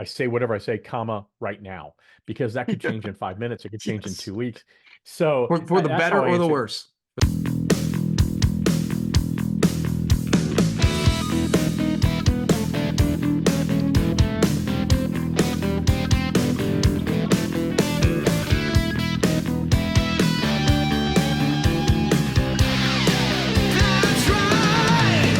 I say whatever I say, comma, right now, because that could change in 5 minutes. It could change in Yes. 2 weeks. So For the that's how better I or the answer. worse. That's right.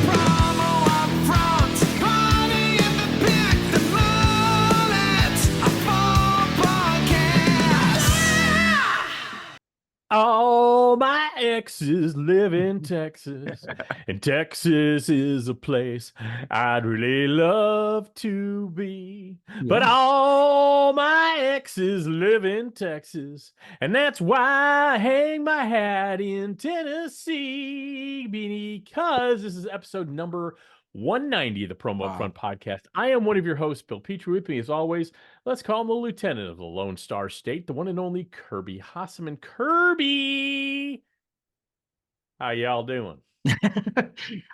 Promo UPFront, money in the pit, the mullet, a full podcast. All my exes live in Texas, and Texas is a place I'd really love to be. But Yeah. all my exes live in Texas, and that's why I hang my hat in Tennessee, because this is episode number 190 of the Promo Wow. UPFront podcast. I am one of your hosts, Bill Petrie. With me, as always, let's call him the lieutenant of the Lone Star State, the one and only Kirby Hasseman. Kirby, how y'all doing?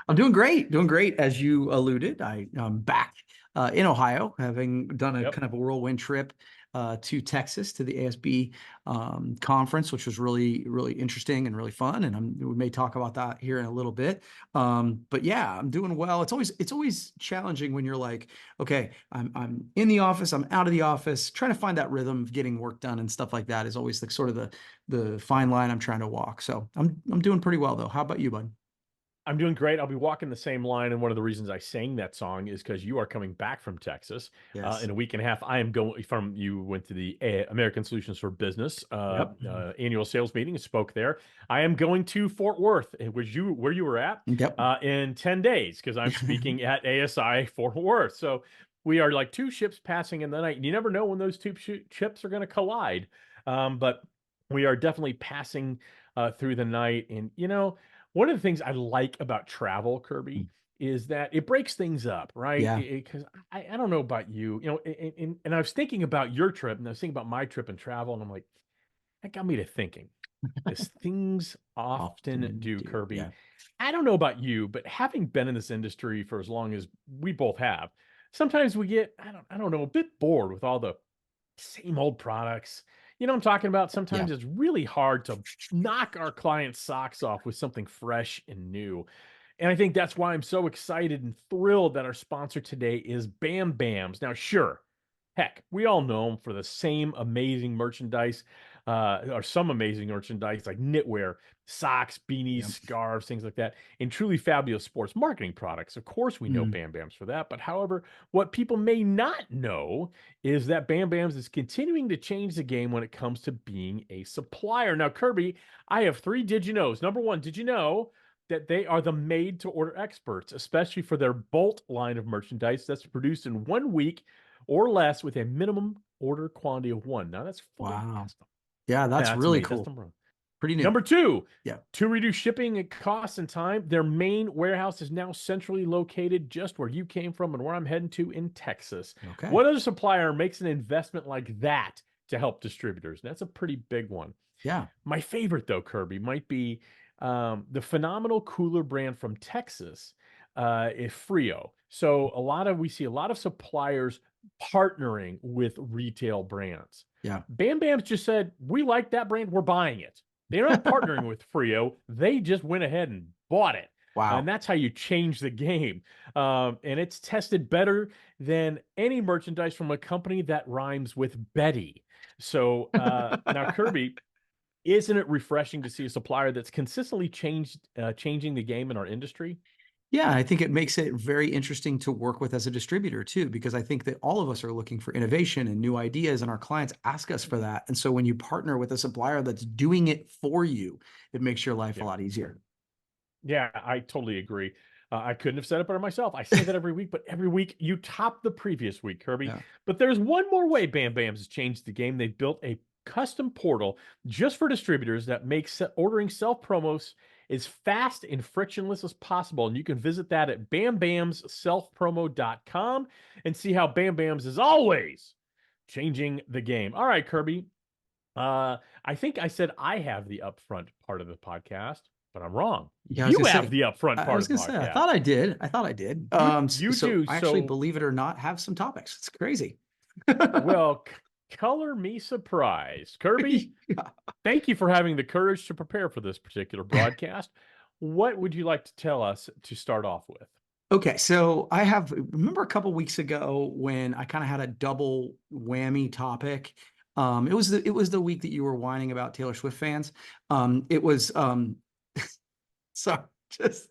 I'm doing great. As you alluded, I'm back in Ohio, having done a Yep. kind of a whirlwind trip to Texas to the ASB conference, which was really interesting and really fun. And we may talk about that here in a little bit. But yeah, I'm doing well. It's always challenging when you're like, okay, I'm in the office, I'm out of the office. Trying to find that rhythm of getting work done and stuff like that is always like sort of the fine line I'm trying to walk. So I'm doing pretty well though. How about you, bud? I'm doing great. I'll be walking the same line. And one of the reasons I sang that song is because you are coming back from Texas Yes. in a week and a half. I am going from, you went to the American Solutions for Business Yep. annual sales meeting and spoke there. I am going to Fort Worth, where you were at, Yep. in 10 days, because I'm speaking at ASI Fort Worth. So we are like two ships passing in the night. And you never know when those two ships are going to collide. But we are definitely passing through the night. And, one of the things I like about travel, Kirby, is that it breaks things up, right? Yeah. Because I don't know about you, and I was thinking about your trip, and I was thinking about my trip and travel, and I'm like, that got me to thinking, as things often Often do, do. Kirby. Yeah. I don't know about you, but having been in this industry for as long as we both have, sometimes we get, I don't know, a bit bored with all the same old products. You know what I'm talking about? Yeah. Sometimes it's really hard to knock our clients' socks off with something fresh and new. And I think that's why I'm so excited and thrilled that our sponsor today is BamBams. Now, sure, heck, we all know them for the same amazing merchandise, or some amazing merchandise like knitwear, socks, beanies, Yep. scarves, things like that, and truly fabulous sports marketing products. Of course, we know Mm. BamBams for that. But however, what people may not know is that BamBams is continuing to change the game when it comes to being a supplier. Now, Kirby, I have three did you knows. Number one, did you know that they are the made to order experts, especially for their Bolt line of merchandise that's produced in 1 week or less with a minimum order quantity of one. Now, that's fully Wow. custom. Yeah, that's That's really me. That's cool. number one. Pretty new. Number two, Yeah. to reduce shipping and costs and time, their main warehouse is now centrally located just where you came from and where I'm heading to in Texas. Okay. What other supplier makes an investment like that to help distributors? That's a pretty big one. Yeah. My favorite, though, Kirby, might be the phenomenal cooler brand from Texas, is Frio. So we see a lot of suppliers partnering with retail brands. Yeah. Bam Bam's just said, we like that brand, we're buying it. They're not partnering with Frio. They just went ahead and bought it. And Wow. that's how you change the game. And it's tested better than any merchandise from a company that rhymes with Betty. So now, Kirby, isn't it refreshing to see a supplier that's consistently changing the game in our industry? Yeah, I think it makes it very interesting to work with as a distributor too, because I think that all of us are looking for innovation and new ideas, and our clients ask us for that. And so when you partner with a supplier that's doing it for you, it makes your life a Yeah. lot easier. Yeah, I totally agree. I couldn't have said it better myself. I say that every week, but every week you top the previous week, Kirby. Yeah. But there's one more way Bam Bams has changed the game. They've built a custom portal just for distributors that makes ordering self promos as fast and frictionless as possible. And you can visit that at bambamsselfpromo.com and see how Bam Bams is always changing the game. All right, Kirby. I think I said I have the upfront part of the podcast. but I'm wrong. Yeah, I was You gonna have say, the upfront I part was of the gonna say, I podcast. thought I did. I thought I did. You So do. I actually, So, believe it or not, have some topics. It's crazy. well, color me surprised. Kirby, Yeah. thank you for having the courage to prepare for this particular broadcast. What would you like to tell us to start off with? Okay, so remember a couple weeks ago when I kind of had a double whammy topic. It was the week that you were whining about Taylor Swift fans. It was so just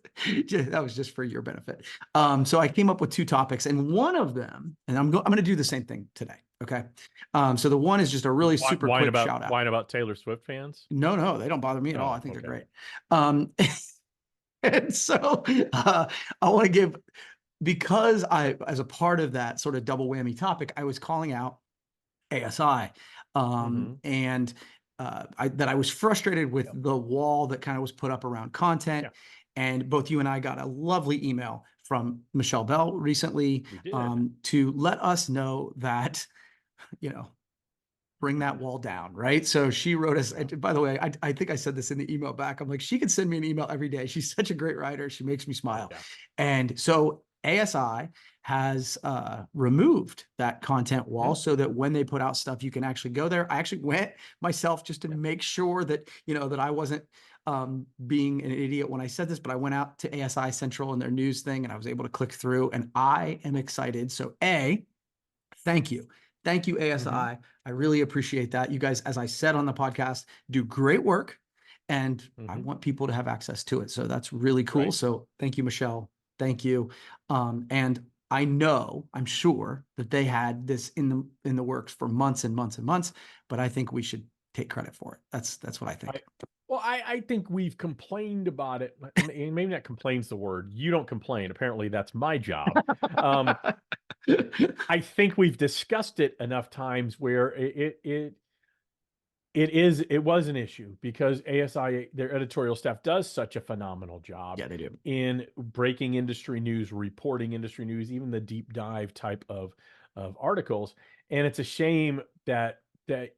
that was just for your benefit. So I came up with two topics, and one of them, and I'm going to do the same thing today. Okay. So the one is just a really super quick shout out. Whine about Taylor Swift fans? No, they don't bother me at all. Oh, I think they're okay. great. And so I want to give, because as a part of that sort of double whammy topic, I was calling out ASI, and that I was frustrated with the wall that kind of was put up around content. Yeah. And both you and I got a lovely email from Michelle Bell recently, We did. to let us know that, bring that wall down, right? So she wrote us, and by the way, I think I said this in the email back. I'm like, she could send me an email every day. She's such a great writer. She makes me smile. Yeah. And so ASI has removed that content wall so that when they put out stuff, you can actually go there. I actually went myself just to make sure that, that I wasn't being an idiot when I said this, but I went out to ASI Central and their news thing, and I was able to click through, and I am excited. So thank you. Thank you, ASI. I really appreciate that. You guys, as I said on the podcast, do great work, and I want people to have access to it. So that's really cool. Right. So thank you, Michelle. Thank you. And I'm sure that they had this in the works for months and months and months, but I think we should take credit for it. That's what I think. I think we've complained about it. Maybe not complain's the word. You don't complain. Apparently, that's my job. I think we've discussed it enough times where it was an issue because ASI, their editorial staff, does such a phenomenal job. Yeah, they do. In breaking industry news, reporting industry news, even the deep dive type of articles. And it's a shame that that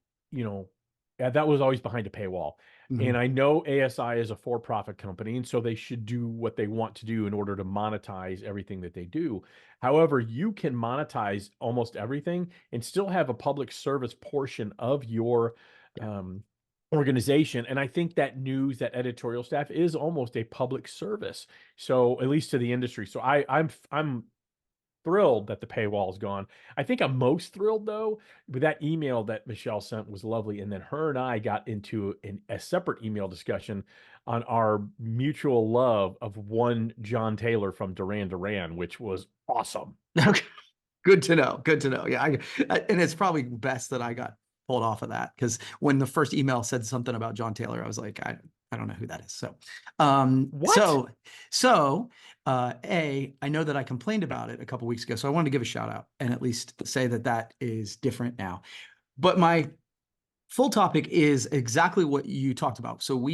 was always behind a paywall. And I know ASI is a for-profit company, and so they should do what they want to do in order to monetize everything that they do. However, you can monetize almost everything and still have a public service portion of your organization. And I think that news, that editorial staff is almost a public service. So at least to the industry. So I'm thrilled that the paywall is gone. I think I'm most thrilled though with that email that Michelle sent was lovely. And then her and I got into a separate email discussion on our mutual love of one John Taylor from Duran Duran, which was awesome. Okay. Good to know. Good to know. Yeah. And it's probably best that I got pulled off of that, because when the first email said something about John Taylor, I was like, I don't know who that is. So, What? I know that I complained about it a couple weeks ago, so I wanted to give a shout out and at least say that is different now. But my full topic is exactly what you talked about. So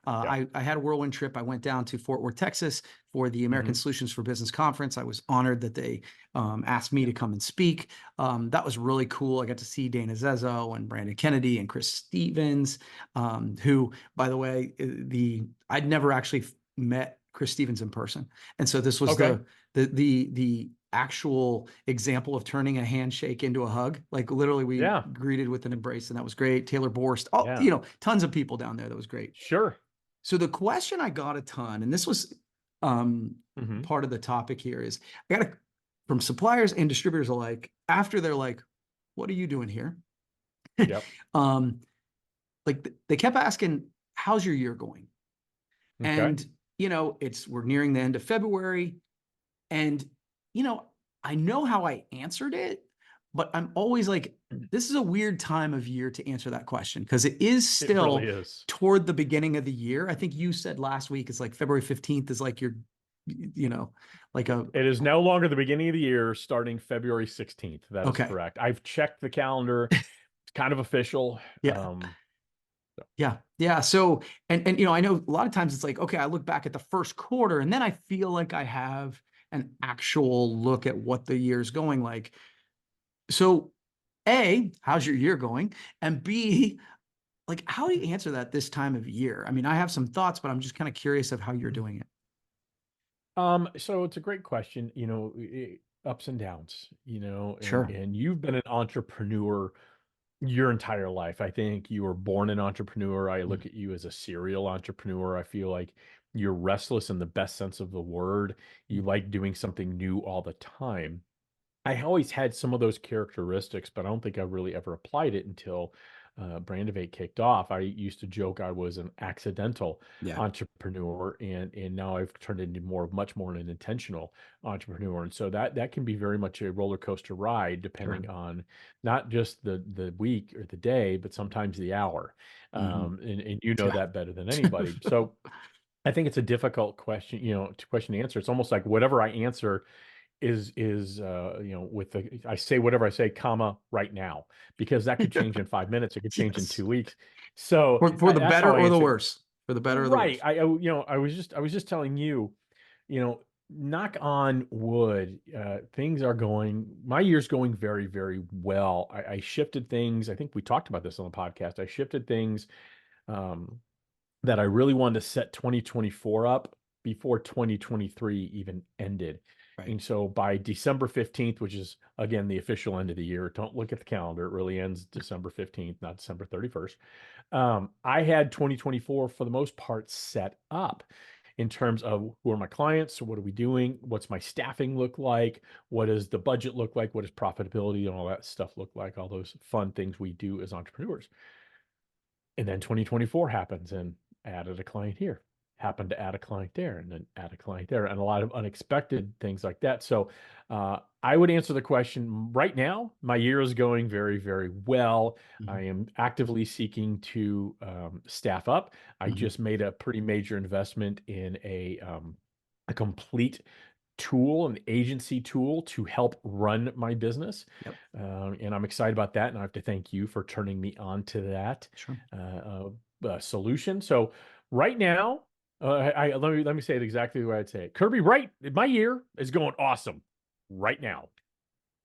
I had a whirlwind trip. I went down to Fort Worth, Texas for the American Solutions for Business Conference. I was honored that they asked me to come and speak. That was really cool. I got to see Dana Zezzo and Brandon Kennedy and Chris Stevens, who, by the way, I'd never actually met Chris Stevens in person. And so this was the actual example of turning a handshake into a hug. Like literally we greeted with an embrace, and that was great. Taylor Borst, tons of people down there. That was great. Sure. So the question I got a ton, and this was part of the topic here, is I got from suppliers and distributors alike, after they're like, what are you doing here? Yep. Like they kept asking, how's your year going? Okay. And we're nearing the end of February, and I know how I answered it, but I'm always like, this is a weird time of year to answer that question, because it is still toward the beginning of the year. I think you said last week it's like February 15th is like your, it is no longer the beginning of the year, starting February 16th. That is correct. I've checked the calendar. It's kind of official. Yeah. Yeah. So, and I know a lot of times it's like, okay, I look back at the first quarter and then I feel like I have an actual look at what the year's going like. So A, how's your year going? And B, like, how do you answer that this time of year? I mean, I have some thoughts, but I'm just kind of curious of how you're doing it. So it's a great question, ups and downs, Sure. and you've been an entrepreneur your entire life. I think you were born an entrepreneur. I Mm. look at you as a serial entrepreneur. I feel like you're restless in the best sense of the word. You like doing something new all the time. I always had some of those characteristics, but I don't think I really ever applied it until Brandivate kicked off. I used to joke I was an accidental Yeah. entrepreneur, and now I've turned into much more an intentional entrepreneur. And so that can be very much a roller coaster ride, Sure. depending on not just the week or the day, but sometimes the hour. Mhm. And you know Yeah. that better than anybody. So I think it's a difficult question, to answer. It's almost like whatever I answer is with the I say whatever I say, comma, right now, because that could change in 5 minutes. It could change in Yes. 2 weeks. So For the that's how better I or the answer. worse. For the better or the Right. worse. I was just telling you, knock on wood, things are going. My year's going very, very well. I shifted things. I think we talked about this on the podcast. I shifted things. Um, that I really wanted to set 2024 up before 2023 even ended. Right. And so by December 15th, which is again the official end of the year, don't look at the calendar. It really ends December 15th, not December 31st. I had 2024 for the most part set up in terms of who are my clients, what are we doing, what's my staffing look like, what does the budget look like, what does profitability and all that stuff look like, all those fun things we do as entrepreneurs. And then 2024 happens and added a client here, happened to add a client there, and then add a client there, and a lot of unexpected things like that. So I would answer the question right now. My year is going very, very well. I Mhm. am actively seeking to staff up. I Mhm. just made a pretty major investment in a complete tool, an agency tool to help run my business. Yep. And I'm excited about that. And I have to thank you for turning me on to that Sure. solution. So right now, let me say it exactly the way I'd say it. Kirby, right? My year is going awesome right now.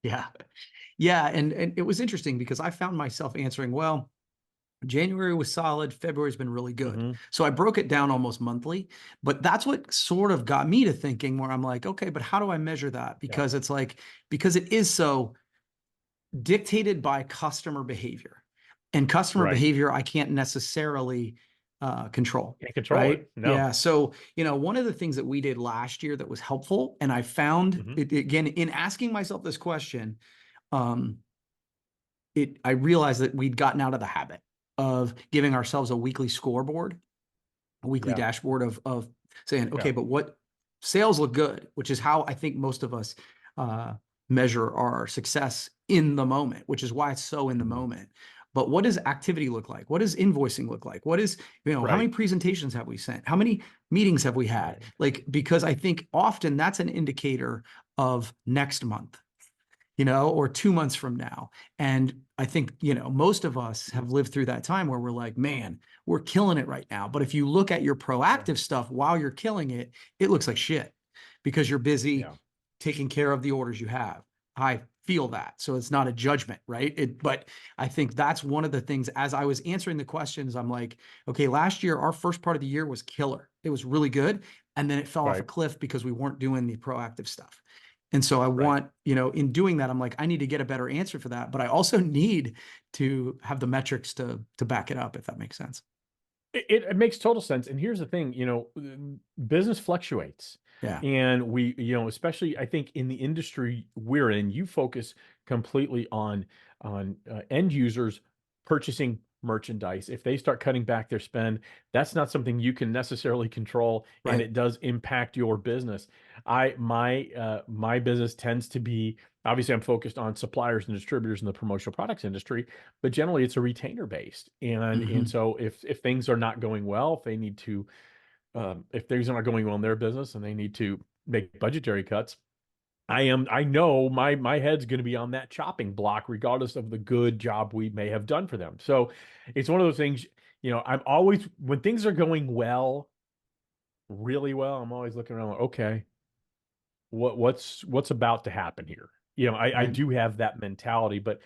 Yeah. Yeah. And it was interesting because I found myself answering, well, January was solid. February's been really good. Hmm. So I broke it down almost monthly, but that's what sort of got me to thinking where I'm like, okay, but how do I measure that? Yeah. Because it's like, because it is so dictated by customer behavior, and customer Right. behavior I can't necessarily control. Can't control Right. it. No. Yeah. So, one of the things that we did last year that was helpful, and I found Hmm. it again in asking myself this question, um, I realized that we'd gotten out of the habit of giving ourselves a weekly scoreboard, a weekly Yeah. dashboard of saying, okay, Yeah. but what sales look good, which is how I think most of us uh, measure our success in the moment, which is why it's so in the Mhm. moment. But what does activity look like? What does invoicing look like? What is, how many Right. presentations have we sent? How many meetings have we had? Right. Like, because I think often that's an indicator of next month, or 2 months from now. And I think, most of us have lived through that time where we're like, man, we're killing it right now. But if you look at your Yeah. proactive stuff while you're killing it, it looks like shit because you're busy Yeah. taking care of the orders you have. I feel that. So it's not a judgment, right? But I think that's one of the things as I was answering the questions, I'm like, okay, last year, our first part of the year was killer. It was really good. And then it fell off a Right. cliff because we weren't doing the proactive stuff. And so I Right. want, in doing that, I'm like, I need to get a better answer for that, but I also need to have the metrics to back it up, if that makes sense. It makes total sense. And here's the thing, business fluctuates. Yeah. And we, especially I think in the industry we're in, you focus completely on end users purchasing merchandise. If they start cutting back their spend, that's not something you can necessarily control, and Right. it does impact your business. My business tends to be, obviously I'm focused on suppliers and distributors in the promotional products industry, but generally it's a retainer based. And Hmm. so if things are not going well, if they need to if things are not going well in their business and they need to make budgetary cuts, I know my head's going to be on that chopping block regardless of the good job we may have done for them. So it's one of those things, I'm always, when things are going well, really well, I'm always looking around like, okay, what's about to happen here? I Right. do have that mentality, but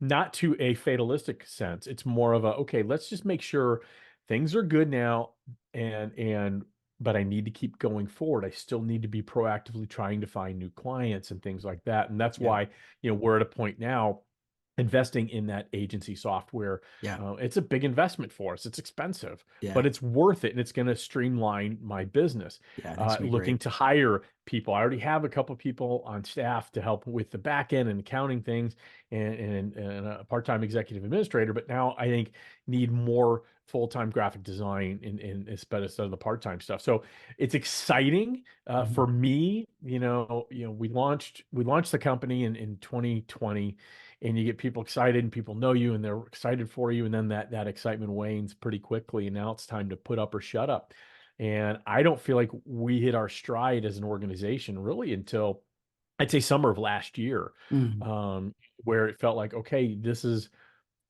not to a fatalistic sense. It's more of a, okay, let's just make sure things are good now, and but I need to keep going forward. I still need to be proactively trying to find new clients and things like that. And that's Yeah. why, we're at a point now investing in that agency software. Yeah. It's a big investment for us. It's expensive, Yeah. but it's worth it, and it's going to streamline my business. Yeah. I think it's gonna be Looking great. to hire people. I already have a couple of people on staff to help with the back end and accounting things, and a part-time executive administrator. But now I think need more full-time graphic design instead of the part-time stuff. So it's exciting Mhm. for me. We launched the company in 2020, and you get people excited, and people know you, and they're excited for you, and then that excitement wanes pretty quickly, and now it's time to put up or shut up. And I don't feel like we hit our stride as an organization really until, I'd say, summer of last year, Mhm. where it felt like, okay, this is,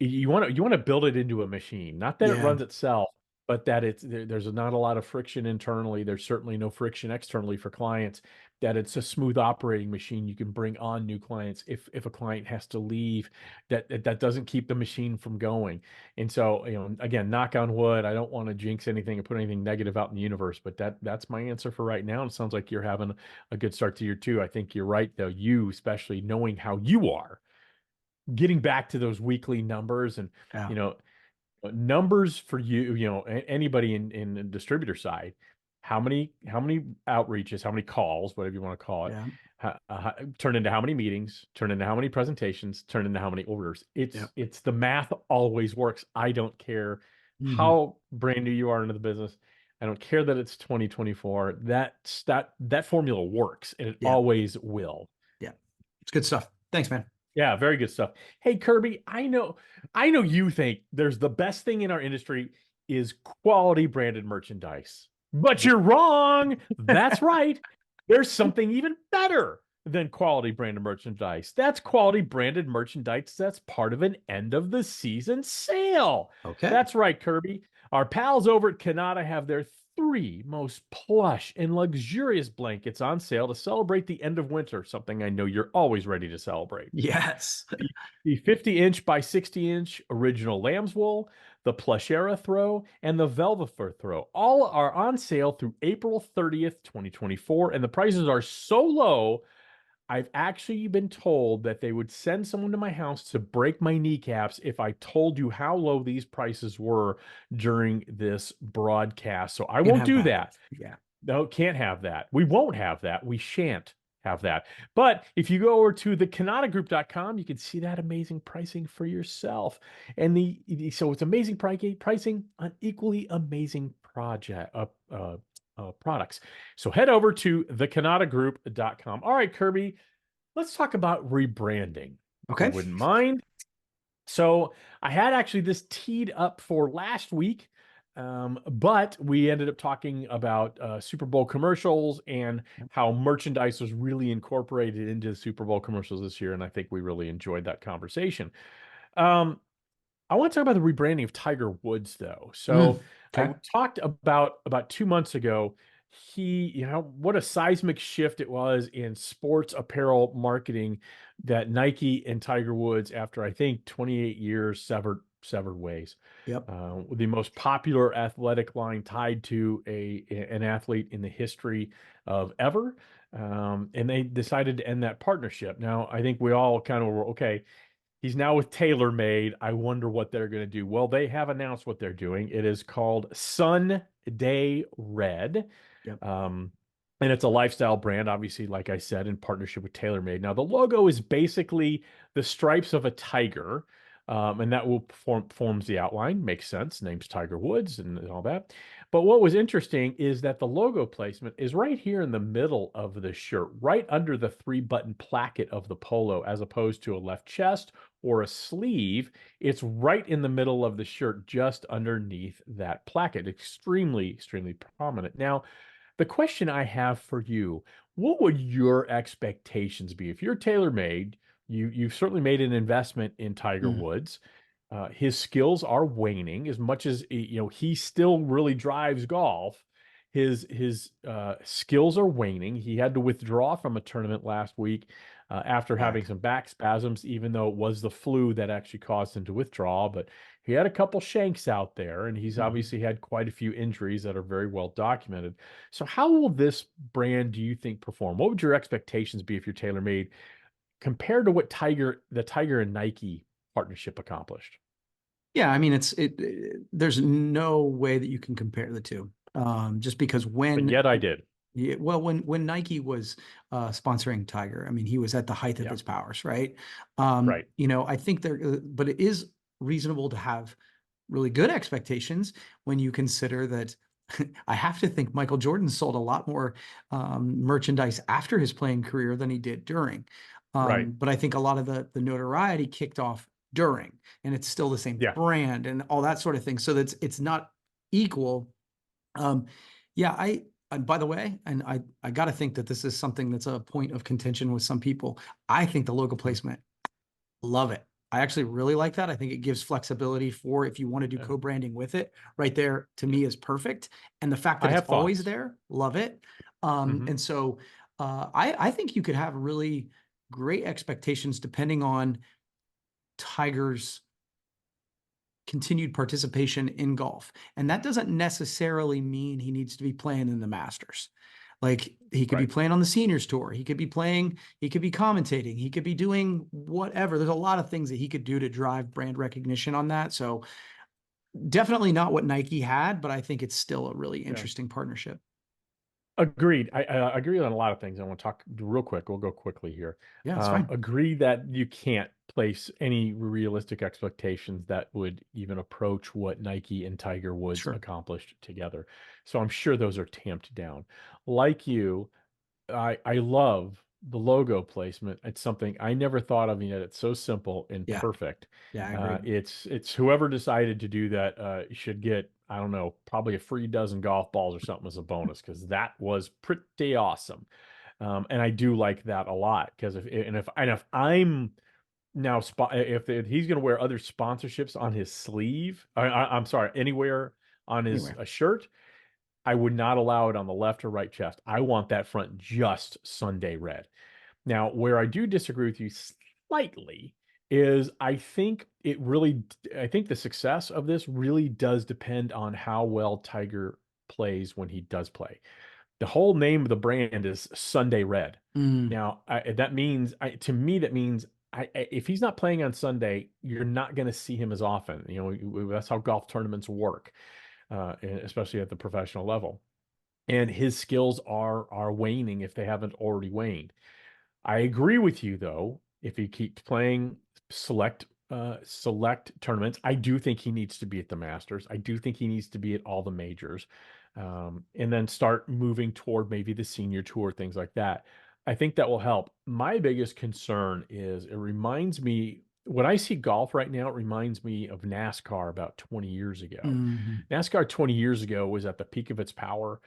you want to build it into a machine, not that it Yeah. runs itself, but that there's not a lot of friction internally. There's certainly no friction externally for clients. That it's a smooth operating machine. You can bring on new clients if a client has to leave. That doesn't keep the machine from going. And so, again, knock on wood. I don't want to jinx anything or put anything negative out in the universe, but that's my answer for right now. And it sounds like you're having a good start to year two. I think you're right, though. You, especially knowing how you are, getting back to those weekly numbers, and Yeah. you know numbers for you, anybody in the distributor side, how many outreaches, how many calls, whatever you want to call it, Yeah. turn into how many meetings, turn into how many presentations, turn into how many orders. Yeah. It's the math always works. I don't care Mhm. how brand new you are into the business. I don't care that it's 2024. That formula works, and it Yeah. always will. Yeah. It's good stuff. Thanks, man. Yeah, very good stuff. Hey, Kirby, I know you think there's the best thing in our industry is quality branded merchandise, but you're wrong. That's right. There's something even better than quality branded merchandise. That's quality branded merchandise that's part of an end of the season sale. Okay. That's right, Kirby. Our pals over at Kanata have their three most plush and luxurious blankets on sale to celebrate the end of winter, something I know you're always ready to celebrate. Yes. The 50-inch by 60-inch original lamb's wool, the Plushera throw, and the Velvet throw all are on sale through April 30th, 2024, and the prices are so low, I've actually been told that they would send someone to my house to break my kneecaps if I told you how low these prices were during this broadcast. So I Can't won't have do that. that. Yeah. No, can't have that. We won't have that. We shan't have that. But if you go over to thekanatagroup.com, you can see that amazing pricing for yourself. And so it's amazing pricing on equally amazing products. So head over to thekanatagroup.com. All right, Kirby, let's talk about rebranding, if you Okay. wouldn't mind. So I had actually this teed up for last week, but we ended up talking about Super Bowl commercials and how merchandise was really incorporated into the Super Bowl commercials this year, and I think we really enjoyed that conversation. Um, I want to talk about the rebranding of Tiger Woods, though. So I Okay. talked about 2 months ago. What a seismic shift it was in sports apparel marketing that Nike and Tiger Woods, after I think 28 years, severed ways. Yep. The most popular athletic line tied to an athlete in the history of ever, and they decided to end that partnership. Now, I think we all kind of were okay. He's now with TaylorMade. I wonder what they're going to do. Well, they have announced what they're doing. It is called Sunday Red. Yep. And it's a lifestyle brand, obviously, like I said, in partnership with TaylorMade. Now, the logo is basically the stripes of a tiger, and that will forms the outline. Makes sense. Name's Tiger Woods and all that. But what was interesting is that the logo placement is right here in the middle of the shirt, right under the 3-button placket of the polo, as opposed to a left chest or a sleeve. It's right in the middle of the shirt, just underneath that placket. Extremely, extremely prominent. Now, the question I have for you, what would your expectations be? If you're TaylorMade, you've certainly made an investment in Tiger Mm. Woods. His skills are waning as much as he still really drives golf. His skills are waning. He had to withdraw from a tournament last week after having some back spasms, even though it was the flu that actually caused him to withdraw. But he had a couple shanks out there, and he's obviously had quite a few injuries that are very well documented. So how will this brand, do you think, perform? What would your expectations be if you're TaylorMade compared to what the Tiger and Nike partnership accomplished? Yeah, I mean, there's no way that you can compare the two. Just because But yet I did. yeah, well, when Nike was sponsoring Tiger, I mean, he was at the height of Yeah. his powers, right? Right. I think but it is reasonable to have really good expectations when you consider that. I have to think Michael Jordan sold a lot more merchandise after his playing career than he did during. Right. But I think a lot of the notoriety kicked off during, and it's still the same Yeah. brand and all that sort of thing. So it's not equal. Yeah, and by the way, and I got to think that this is something that's a point of contention with some people. I think the logo placement, love it. I actually really like that. I think it gives flexibility for if you want to do Yeah. co-branding with it. Right there, to me, is perfect. And the fact that I it's have always thoughts. there, love it. Mhm. And so I think you could have really great expectations depending on Tiger's continued participation in golf. And that doesn't necessarily mean he needs to be playing in the Masters. Like he could be Right. playing on the seniors tour. He could be commentating. He could be doing whatever. There's a lot of things that he could do to drive brand recognition on that. So definitely not what Nike had, but I think it's still a really Yeah. interesting partnership. Agreed. I agree on a lot of things. I want to talk real quick. We'll go quickly here. Yeah, it's fine. Agree that you can't place any realistic expectations that would even approach what Nike and Tiger Woods Sure. accomplished together. So I'm sure those are tamped down. Like you, I love the logo placement. It's something I never thought of, and yet it's so simple and Yeah. perfect. Yeah, I agree. It's whoever decided to do that should get, I don't know, probably a free dozen golf balls or something as a bonus, because that was pretty awesome. And I do like that a lot, because if I'm now if he's going to wear other sponsorships on his sleeve, I'm sorry, anywhere on his Anyway. shirt, I would not allow it on the left or right chest. I want that front just Sunday red. Now, where I do disagree with you slightly is I think the success of this really does depend on how well Tiger plays when he does play. The whole name of the brand is Sunday Red. Mm, Now, that means, to me, that means if he's not playing on Sunday, you're not going to see him as often. That's how golf tournaments work, especially at the professional level. And his skills are waning if they haven't already waned. I agree with you, though. If he keeps playing select select tournaments, I do think he needs to be at the Masters. I do think he needs to be at all the majors, and then start moving toward maybe the senior tour, things like that. I think that will help. My biggest concern is it reminds me, when I see golf right now, it reminds me of NASCAR about 20 years ago. mhm. NASCAR 20 years ago was at the peak of its power.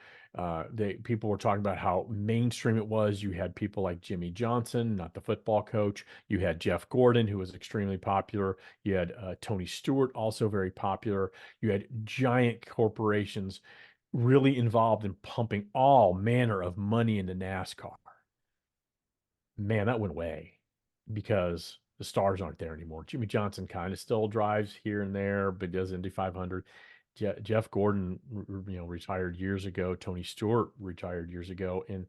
People were talking about how mainstream it was. You had people like Jimmy Johnson, not the football coach. You had Jeff Gordon, who was extremely popular. You had Tony Stewart, also very popular. You had giant corporations really involved in pumping all manner of money into NASCAR. Man, that went away because the stars aren't there anymore. Jimmy Johnson kind of still drives here and there, but does Indy 500. Jeff Gordon, retired years ago. Tony Stewart retired years ago, and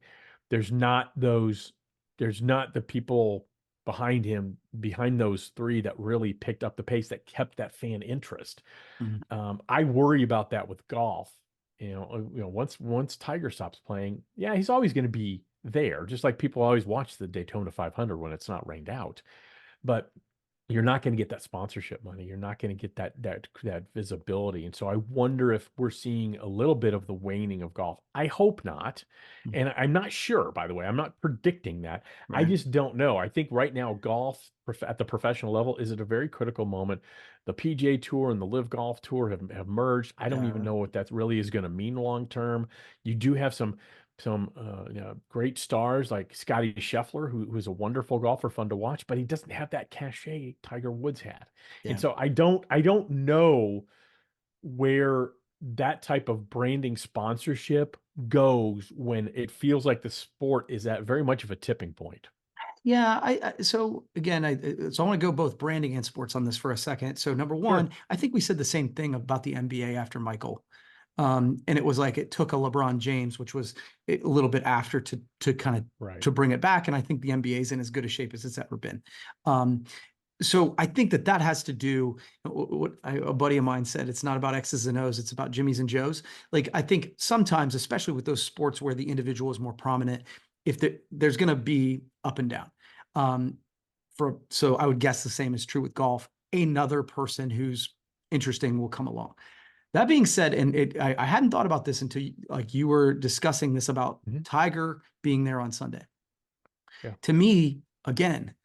there's not those, there's not the people behind him, behind those three, that really picked up the pace, that kept that fan interest. Mhm. I worry about that with golf. Once Tiger stops playing, yeah, he's always going to be there, just like people always watch the Daytona 500 when it's not rained out. But you're not going to get that sponsorship money. You're not going to get that visibility. And so I wonder if we're seeing a little bit of the waning of golf. I hope not. Mhm. And I'm not sure, by the way. I'm not predicting that. I Right. just don't know. I think right now golf at the professional level is at a very critical moment. The PGA Tour and the Live Golf Tour have merged. I don't even Yeah. know what that really is going to mean long term. You do have some great stars like Scotty Scheffler, who's a wonderful golfer, fun to watch, but he doesn't have that cachet Tiger Woods had. And Yeah. so I don't know where that type of branding sponsorship goes when it feels like the sport is at very much of a tipping point. Yeah, so again, so I want to go both branding and sports on this for a second. So number one, Sure. I think we said the same thing about the NBA after Michael. And it was like it took a LeBron James, which was a little bit after to kind of Right. to bring it back. And I think the NBA is in as good a shape as it's ever been. Um, so I think that has to do what a buddy of mine said. It's not about X's and O's. It's about Jimmys and Joes. Like I think sometimes, especially with those sports where the individual is more prominent, if there's going to be up and down. Um, so I would guess the same is true with golf. Another person who's interesting will come along. That being said, and I hadn't thought about this until like you were discussing this about Mhm. Tiger being there on Sunday. Yeah. To me, again,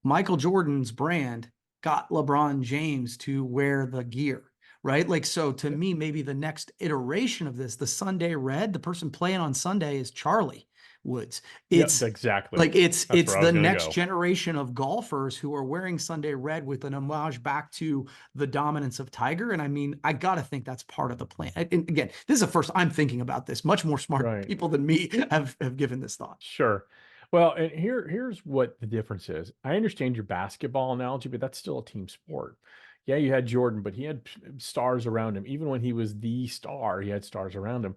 Michael Jordan's brand got LeBron James to wear the gear, right? Like, so to Yeah. me, maybe the next iteration of this, the Sunday Red, the person playing on Sunday is Charlie Woods. Yeah, It's exactly. like it's That's where I the was gonna next go. generation of golfers who are wearing Sunday Red with an homage back to the dominance of Tiger. And I mean, I gotta think that's part of the plan. And again, this is the first I'm thinking about this. Much more smart Right. people than me have given this thought. Sure. Well, and here's what the difference is. I understand your basketball analogy, but that's still a team sport. Yeah, you had Jordan, but he had stars around him. Even when he was the star, he had stars around him.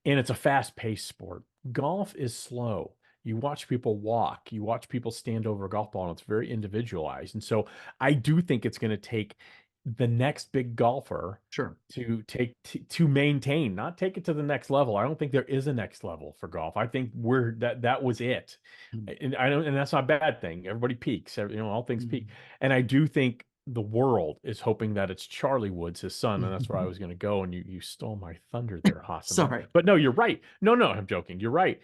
And it's a fast-paced sport. Golf is slow. You watch people walk, you watch people stand over a golf ball, and it's very individualized. And so I do think it's going to take the next big golfer Sure. to maintain, not take it to the next level. I don't think there is a next level for golf. I think that was it. Mm. And I don't, and that's not a bad thing. Everybody peaks, all things peak. Mhm. And I do think the world is hoping that it's Charlie Woods, his son, and that's where I was going to go. And you stole my thunder there, Hasseman. Sorry. But no, you're right. No, I'm joking. You're right,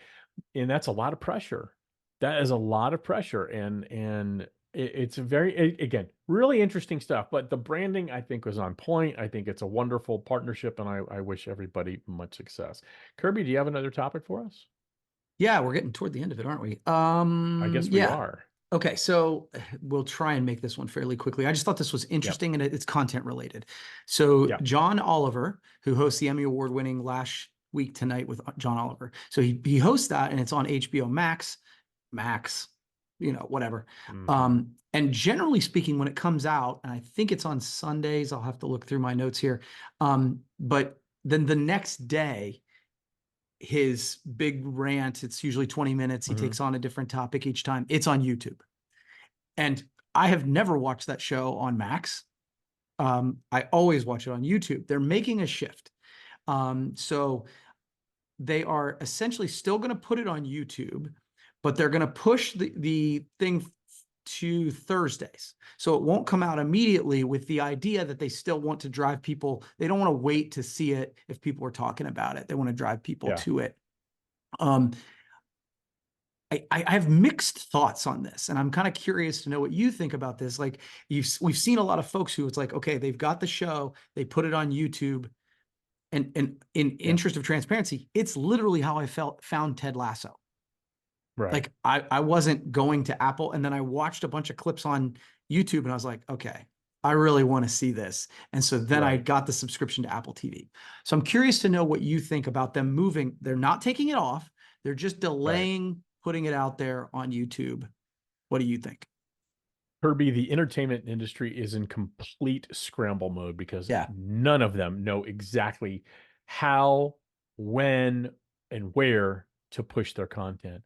and that's a lot of pressure. That is a lot of pressure, and it's again really interesting stuff. But the branding, I think, was on point. I think it's a wonderful partnership, and I wish everybody much success. Kirby, do you have another topic for us? Yeah, we're getting toward the end of it, aren't we? I guess we Yeah. are. Okay, so we'll try and make this one fairly quickly. I just thought this was Yep. interesting and it's content related. So Yeah. John Oliver, who hosts the Emmy Award winning Last Week Tonight with John Oliver. So he hosts that and it's on HBO Max, whatever. Mhm. And generally speaking, when it comes out, and I think it's on Sundays, I'll have to look through my notes here. But then the next day, his big rant, it's usually 20 minutes. He Mhm. takes on a different topic each time. It's on YouTube. And I have never watched that show on Max. I always watch it on YouTube. They're making a shift. So they are essentially still going to put it on YouTube, but they're going to push the thing to Thursdays. So it won't come out immediately, with the idea that they still want to drive people. They don't want to wait to see it if people are talking about it. They want to drive people Yeah. to it. I have mixed thoughts on this, and I'm kind of curious to know what you think about this. Like we've seen a lot of folks who it's like, okay, they've got the show, they put it on YouTube, and in Yeah. interest of transparency, it's literally how I found Ted Lasso. Right. Like I wasn't going to Apple, and then I watched a bunch of clips on YouTube, and I was like, okay, I really want to see this. And so then I Right. got the subscription to Apple TV. So I'm curious to know what you think about them moving. They're not taking it off. They're just delaying putting it out there on YouTube. What do you think? Kirby, the entertainment industry is in complete scramble mode because Yeah. none of them know exactly how, when, and where to push their content.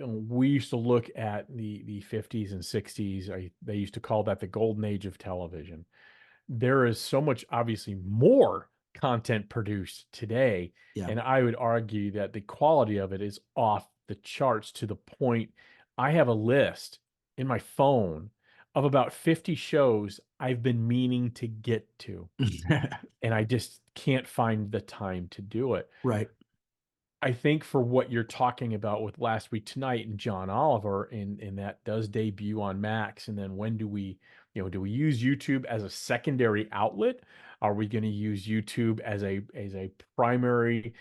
We used to look at the 50s and 60s. They used to call that the golden age of television. There is so much, obviously, more content produced today, Yeah. and I would argue that the quality of it is off the charts, to the point I have a list in my phone of about 50 shows I've been meaning to get to, and I just can't find the time to do it. Right. I think for what you're talking about with Last Week Tonight and John Oliver, and that does debut on Max, and then when do we use YouTube as a secondary outlet? Are we going to use YouTube as a primary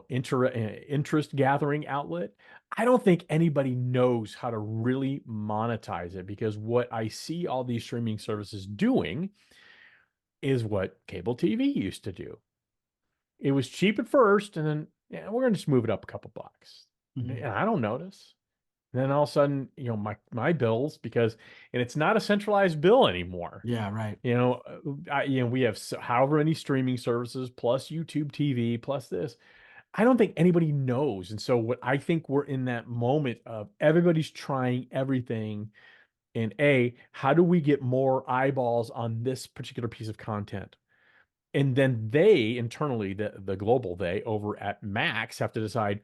interest gathering outlet? I don't think anybody knows how to really monetize it, because what I see all these streaming services doing is what cable TV used to do. It was cheap at first, and then we're going to just move it up a couple bucks. Mhm. And I don't notice. And then all of a sudden, my bills, and it's not a centralized bill anymore. Yeah, right. We have however many streaming services plus YouTube TV plus this. I don't think anybody knows. And so what I think we're in that moment of everybody's trying everything. And how do we get more eyeballs on this particular piece of content? And then they internally, the global they over at Max have to decide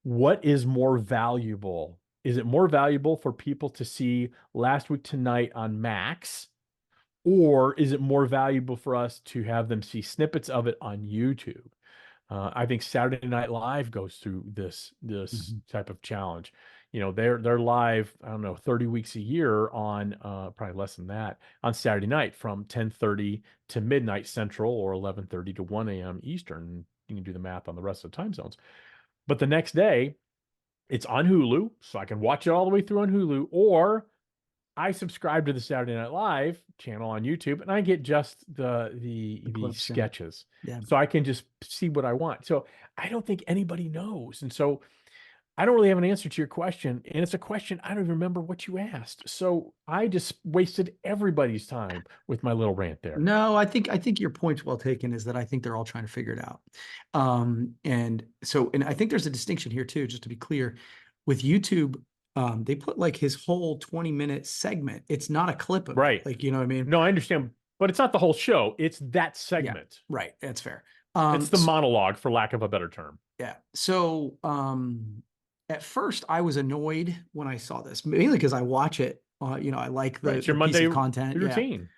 what is more valuable. Is it more valuable for people to see Last Week Tonight on Max? Or is it more valuable for us to have them see snippets of it on YouTube? I think Saturday Night Live goes through this type of challenge. They're live, I don't know, 30 weeks a year on probably less than that on Saturday night from 10:30 to midnight Central or 11:30 to 1 a.m. Eastern. You can do the math on the rest of the time zones. But the next day, it's on Hulu, so I can watch it all the way through on Hulu, or I subscribe to the Saturday Night Live channel on YouTube, and I get just the clips, yeah. sketches. Yeah. So I can just see what I want. So I don't think anybody knows. And so I don't really have an answer to your question. And it's a question I don't even remember what you asked. So I just wasted everybody's time with my little rant there. No, I think your point's well taken, is that I think they're all trying to figure it out. And I think there's a distinction here too, just to be clear. With YouTube, they put like his whole 20-minute segment. It's not a clip of it. Right. Like, you know what I mean? No, I understand. But it's not the whole show. It's that segment. Yeah, right. That's fair. It's the monologue, for lack of a better term. Yeah. So at first I was annoyed when I saw this, mainly because I watch it. I like the, It's your the piece Monday of content. routine.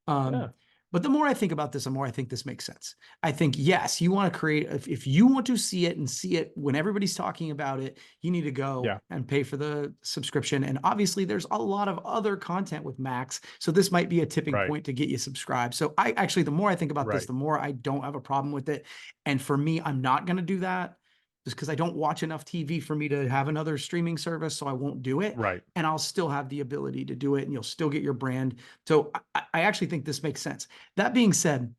Yeah. But the more I think about this, the more I think this makes sense. I think, yes, you want to create, if you want to see it and see it when everybody's talking about it, you need to go and pay for the subscription. And obviously there's a lot of other content with Max. So this might be a tipping point to get you subscribed. So the more I think about this, the more I don't have a problem with it. And for me, I'm not going to do that just because I don't watch enough TV for me to have another streaming service. So I won't do it. Right. And I'll still have the ability to do it, and you'll still get your brand. So I actually think this makes sense. That being said,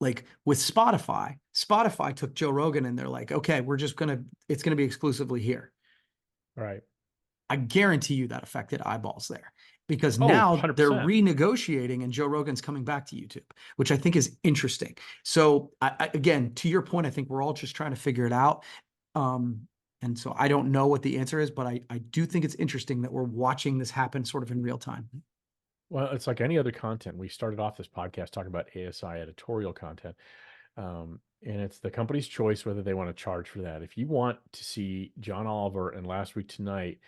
like with Spotify took Joe Rogan and they're like, okay, it's going to be exclusively here. Right. I guarantee you that affected eyeballs there, because 100%. now they're renegotiating and Joe Rogan's coming back to YouTube, which I think is interesting. So again, to your point, I think we're all just trying to figure it out. And so I don't know what the answer is, but I do think it's interesting that we're watching this happen sort of in real time. Well, it's like any other content. We started off this podcast talking about ASI editorial content. And it's the company's choice whether they want to charge for that. If you want to see John Oliver and Last Week Tonight,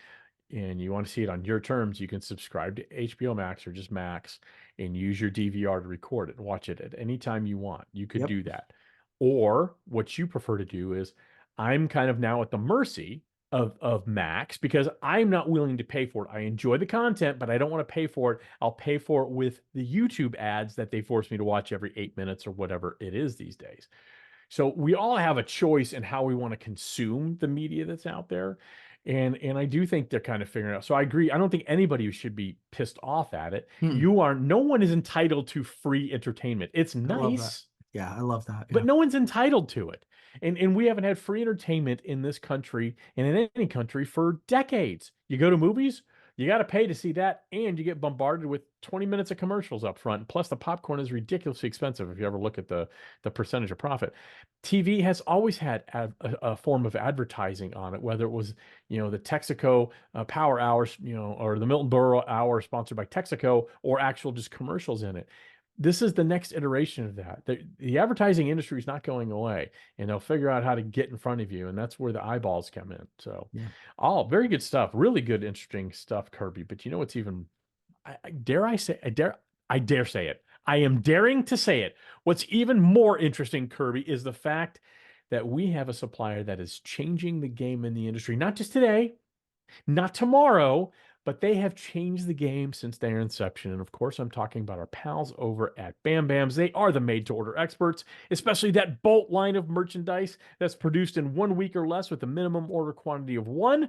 and you want to see it on your terms, you can subscribe to HBO Max or just Max and use your DVR to record it and watch it at any time you want. You could do that. Or what you prefer to do is, I'm kind of now at the mercy of Max because I'm not willing to pay for it. I enjoy the content, but I don't want to pay for it. I'll pay for it with the YouTube ads that they force me to watch every 8 minutes or whatever it is these days. So we all have a choice in how we want to consume the media that's out there. And I do think they're kind of figuring it out. So I agree. I don't think anybody should be pissed off at it. No one is entitled to free entertainment. It's nice. Yeah, I love that. But no one's entitled to it. And we haven't had free entertainment in this country and in any country for decades. You go to movies, you got to pay to see that, and you get bombarded with 20 minutes of commercials up front. Plus, the popcorn is ridiculously expensive if you ever look at the percentage of profit. TV has always had a form of advertising on it, whether it was, the Texaco Power Hours, or the Milton Berle Hour sponsored by Texaco, or actual just commercials in it. This is the next iteration of that. The advertising industry is not going away, and they'll figure out how to get in front of you, and that's where the eyeballs come in. So, very good stuff, really good, interesting stuff, Kirby. But you know what's even? I dare say it. I am daring to say it. What's even more interesting, Kirby, is the fact that we have a supplier that is changing the game in the industry, not just today, not tomorrow, but they have changed the game since their inception. And of course, I'm talking about our pals over at BamBams. They are the made-to-order experts, especially that Bolt line of merchandise that's produced in 1 week or less with a minimum order quantity of 1.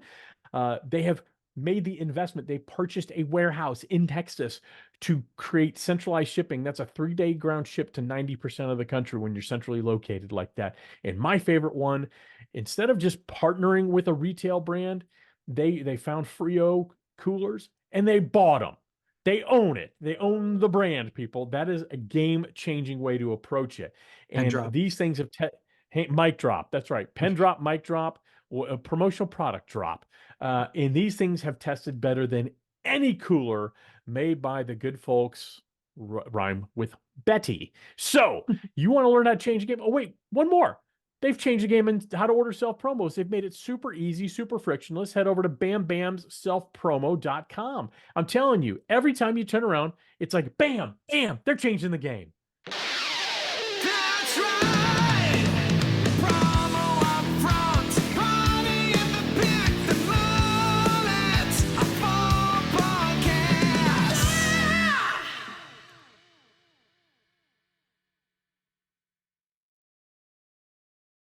They have made the investment. They purchased a warehouse in Texas to create centralized shipping. That's a 3-day ground ship to 90% of the country when you're centrally located like that. And my favorite one, instead of just partnering with a retail brand, They found Frio coolers and they bought them. They own it. They own the brand, people. That is a game-changing way to approach it. Pen And drop. these things have hey, mic drop. That's right. Pen drop, mic drop, a promotional product drop. And these things have tested better than any cooler made by the good folks rhyme with Betty. So you want to learn how to change the game? Oh, wait, one more. They've changed the game in how to order self promos. They've made it super easy, super frictionless. Head over to BamBamsSelfPromo.com. I'm telling you, every time you turn around, it's like, bam, bam, they're changing the game.